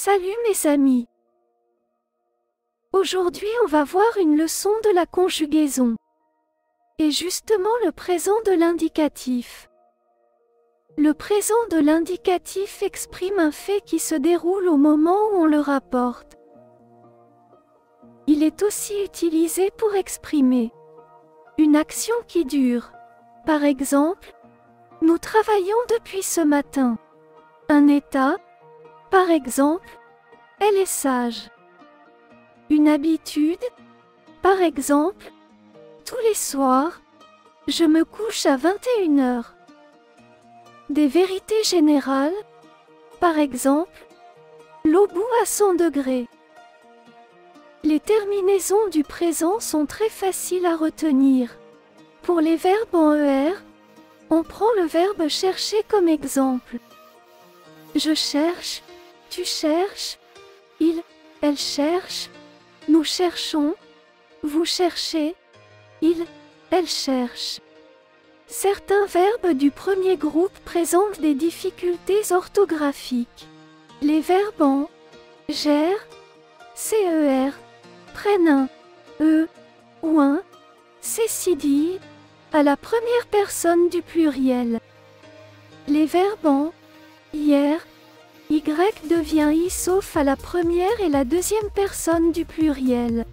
Salut mes amis. Aujourd'hui on va voir une leçon de la conjugaison. Et justement le présent de l'indicatif. Le présent de l'indicatif exprime un fait qui se déroule au moment où on le rapporte. Il est aussi utilisé pour exprimer une action qui dure. Par exemple, nous travaillons depuis ce matin. Un état, par exemple, elle est sage. Une habitude, par exemple, tous les soirs, je me couche à 21h. Des vérités générales, par exemple, l'eau bout à 100 degrés. Les terminaisons du présent sont très faciles à retenir. Pour les verbes en ER, on prend le verbe chercher comme exemple. Je cherche, tu cherches, il, elle cherche, nous cherchons, vous cherchez, il, elle cherche. Certains verbes du premier groupe présentent des difficultés orthographiques. Les verbes en gère, CER, prennent un E ou un cécidille à la première personne du pluriel. Les verbes en hier, Y devient I sauf à la première et la deuxième personne du pluriel.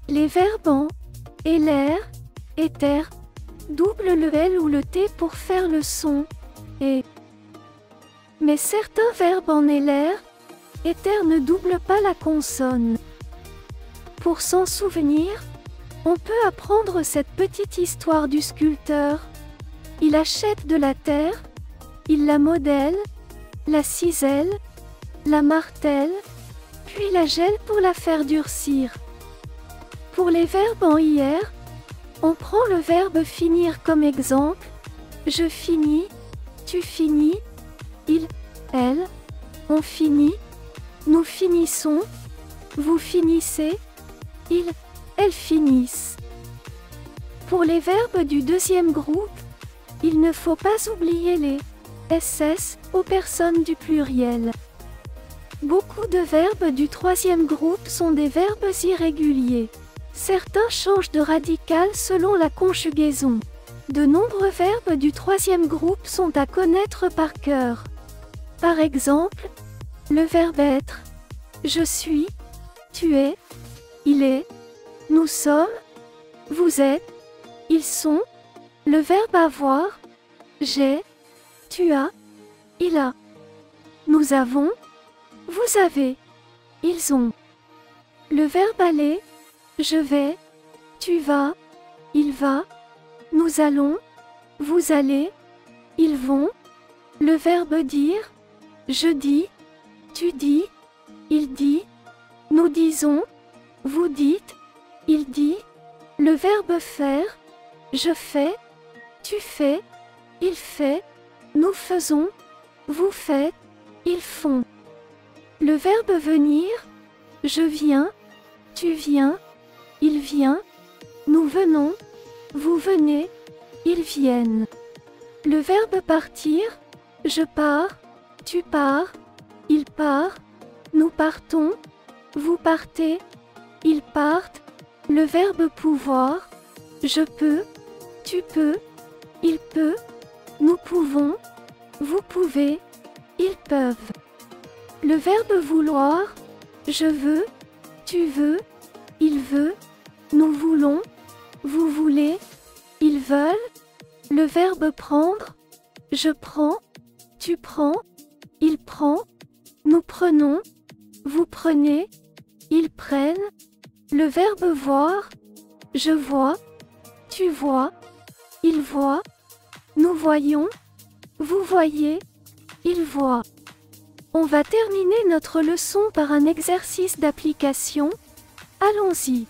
Les verbes en LR, éther, double le L ou le T pour faire le son et. Mais certains verbes en LR, éther ne doublent pas la consonne. Pour s'en souvenir, on peut apprendre cette petite histoire du sculpteur. Il achète de la terre, il la modèle, la cisèle, la martèle, puis la gèle pour la faire durcir. Pour les verbes en IR, on prend le verbe finir comme exemple. Je finis, tu finis, il, elle, on finit, nous finissons, vous finissez, il, elles finissent. Pour les verbes du deuxième groupe, il ne faut pas oublier les SS aux personnes du pluriel. Beaucoup de verbes du troisième groupe sont des verbes irréguliers. Certains changent de radical selon la conjugaison. De nombreux verbes du troisième groupe sont à connaître par cœur. Par exemple, le verbe être, je suis, tu es, il est, nous sommes, vous êtes, ils sont, le verbe avoir, j'ai, tu as, il a, nous avons, vous avez, ils ont. Le verbe aller, je vais, tu vas, il va, nous allons, vous allez, ils vont. Le verbe dire, je dis, tu dis, il dit, nous disons, vous dites, il dit. Le verbe faire, je fais, tu fais, il fait, nous faisons, vous faites, ils font. Le verbe venir, je viens, tu viens, il vient, nous venons, vous venez, ils viennent. Le verbe partir, je pars, tu pars, il part, nous partons, vous partez, ils partent. Le verbe pouvoir, je peux, tu peux, il peut, nous pouvons, vous pouvez, ils peuvent. Le verbe vouloir, je veux, tu veux, il veut, nous voulons, vous voulez, ils veulent. Le verbe prendre, je prends, tu prends, il prend, nous prenons, vous prenez, ils prennent. Le verbe voir, je vois, tu vois, il voit, nous voyons, vous voyez, il voit. On va terminer notre leçon par un exercice d'application. Allons-y.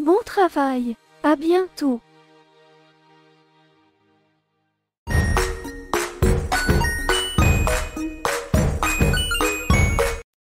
Bon travail, à bientôt.